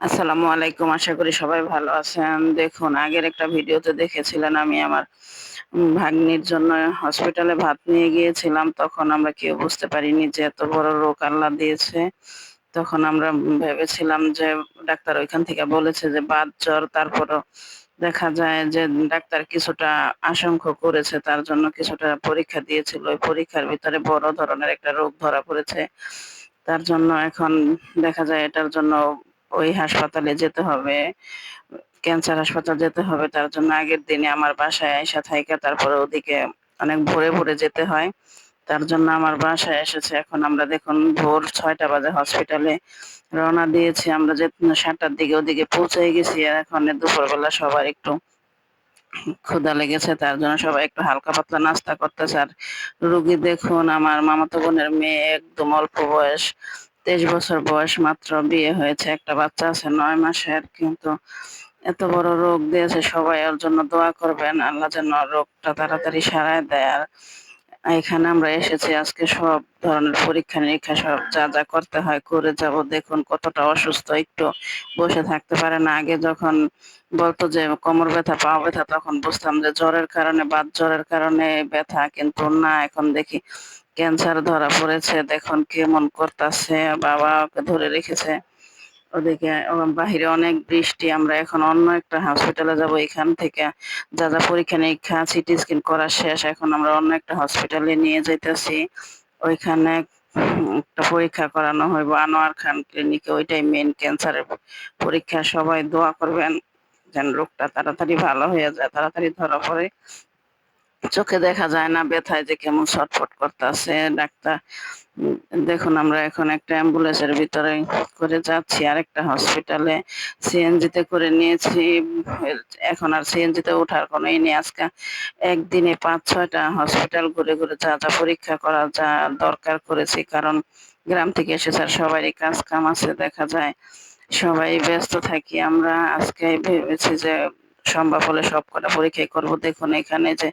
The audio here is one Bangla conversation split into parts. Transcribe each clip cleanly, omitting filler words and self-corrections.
আসসালামু আলাইকুম। আশা করি সবাই ভালো আছেন। দেখুন, আগের একটা ভিডিওতে দেখেছিলেন আমি আমার ভাগ্নির জন্য হসপিটালে ভাত নিয়ে গিয়েছিলাম। তখন আমরা কেউ বুঝতে পারিনি যে এত বড় রোগ আল্লাহ দিয়েছে। তখন আমরা ভেবেছিলাম যে ডাক্তার ওইখান থেকে বলেছে যে বাত জ্বর। তারপরও দেখা যায় যে ডাক্তার কিছুটা আশঙ্কা করেছে, তার জন্য কিছুটা পরীক্ষা দিয়েছিল। ওই পরীক্ষার ভিতরে বড় ধরনের একটা রোগ ধরা পড়েছে। তার জন্য এখন দেখা যায় এটার জন্য ওই হাসপাতালে যেতে হবে। ক্যান্সার হাসপাতাল যেতে হবে। তার জন্য আগের দিনে আমার বাসায় আইসা থাইকা তারপরে ওদিকে অনেক ভোরে যেতে হয়। তার জন্য আমার বাসায় এসেছে। এখন আমরা দেখুন ভোর ৬টা বাজে হসপিটালে রওনা দিয়েছি। আমরা যে ৭টার দিকে ওদিকে পৌঁছে গেছি। আর এখন দুপুরবেলা সবার একটু ক্ষুধা লেগেছে, তার জন্য সবাই একটু হালকা পাতলা নাস্তা করতেছে। আর রুগী দেখুন, আমার মামাতো বোনের মেয়ে, একদম অল্প বয়স, ২৩ বছর বয়স মাত্র, বিয়ে হয়েছে, একটা বাচ্চা আছে ৯ মাসের। কিন্তু এত বড় রোগ দিয়েছে, সবাই ওর জন্য দোয়া করবেন আল্লাহ যেন রোগটা তাড়াতাড়ি সারায় দেয়। আর এখানে আমরা এসেছি আজকে সব ধরনের পরীক্ষা-নিরীক্ষা সব যা করতে হয় করে যাব। দেখুন কতটা অসুস্থ, একটু বসে থাকতে পারে না। আগে যখন বলত যে কোমর ব্যথা, পা ব্যথা, তখন বুঝতাম যে জ্বরের কারণে, বাত জ্বরের কারণে ব্যথা। কিন্তু না, এখন দেখি ক্যান্সার ধরা পড়েছে। দেখুন কেমন করতাছে, বাবা ওকে ধরে রেখেছে। ওদিকে বাহিরে অনেক বৃষ্টি। আমরা এখন অন্য একটা হসপিটালে যাব। এখান থেকে যা পরীক্ষা-নিরীক্ষা, সিটি স্ক্যান করা শেষ। এখন আমরা অন্য একটা হসপিটালে নিয়ে যাইতেছি। ওইখানে একটা পরীক্ষা করানো হইব আনোয়ার খান ক্লিনিকে। ওইটাই মেইন ক্যান্সারের পরীক্ষা। সবাই দোয়া করবেন যেন রোগটা তাড়াতাড়ি ভালো হয়ে যায়, তাড়াতাড়ি ধরা পড়ে। চোখে দেখা যায় না, ব্যথায় যে কেমন ছটফট করতাছে। ডাক্তার দেখুন, আমরা এখন একটা অ্যাম্বুলেন্সের ভিতরে করে যাচ্ছি আরেকটা হসপিটালে। সিএনজিতে করে নিয়েছি। এখন আর সিএনজিতে ওঠার কোনো নেই। আজকে একদিনে ৫-৬টা হসপিটাল ঘুরে যা পরীক্ষা করা যা দরকার করেছি। কারণ গ্রাম থেকে এসেছে আর সবারই কাজ কাম আছে, দেখা যায় সবাই ব্যস্ত থাকি। আমরা আজকে ভেবেছি যে সম্ভব হলে সবকটা পরীক্ষাই করব। দেখুন এখানে যে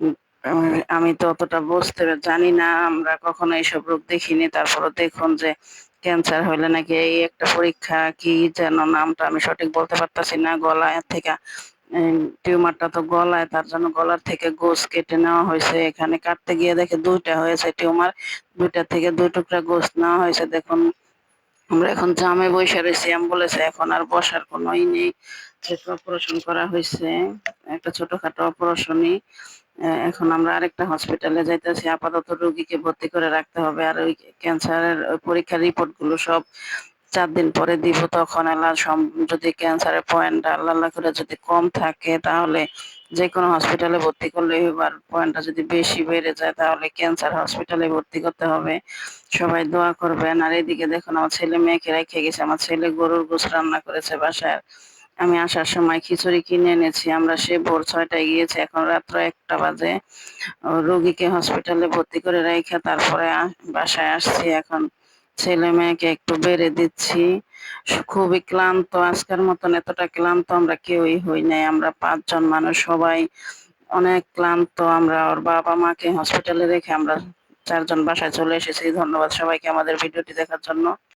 উম আমি তো অতটা বুঝতে জানি না, আমরা কখনো এইসব রোগ দেখিনি। তারপরেও দেখুন যে ক্যান্সার হইলে নাকি এই একটা পরীক্ষা, কি যেন নামটা আমি সঠিক বলতে পারতাছি না, গলায় থেকে টিউমারটা তো গলায়, তার জন্য গলার থেকে গোঁজ কেটে নেওয়া হয়েছে। এখানে কাটতে গিয়ে দেখে ২টা হয়েছে টিউমার, ২টা থেকে ২ টুকরা গোঁজ নেওয়া হয়েছে। দেখুন আমরা এখন জামে বইসা রইছি অ্যাম্বুলেন্সে, এখন আর বসার কোনো নেই। যেহেতু অপারেশন করা হইছে, একটা ছোটখাটো অপারেশনই। এখন আমরা আরেকটা হসপিটালে যাইতেছি। আপাতত রোগীকে ভর্তি করে রাখতে হবে। আর ওই ক্যান্সারের ওই পরীক্ষার রিপোর্ট গুলো সব ৪ দিন পরে দিব। তখন আল্লাহ যদি ক্যান্সারের পয়েন্টটা আল্লাহ করে যদি কম থাকে, তাহলে যেকোনো হসপিটালে ভর্তি করলেই হবে। আর পয়েন্টটা যদি বেশি বেড়ে যায় তাহলে ক্যান্সার হসপিটালে ভর্তি করতে হবে। সবাই দোয়া করবেন। আর এদিকে দেখুন, আমার ছেলে মেয়েকে রেখে গেছে। আমার ছেলে গরুর গোশত রান্না করেছে বাসায়। আমি আসার সময় খিচুড়ি কিনে এনেছি। আমরা সে ভোর ৬টায় গিয়েছি, এখন রাত্র ১টা বাজে। রোগীকে হসপিটালে ভর্তি করে রাইখা তারপরে বাসায় আসছি। এখন ছেলে মেয়েকে একটু বেড়ে দিচ্ছি। খুবই ক্লান্ত। আজকের মতন এতটা ক্লান্ত আমরা কেউই হই নাই। আমরা ৫ জন মানুষ, সবাই অনেক ক্লান্ত। আমরা ওর বাবা-মাকে হসপিটালে রেখে আমরা ৪ জন বাসায় চলে এসেছি। ধন্যবাদ সবাইকে আমাদের ভিডিওটি দেখার জন্য।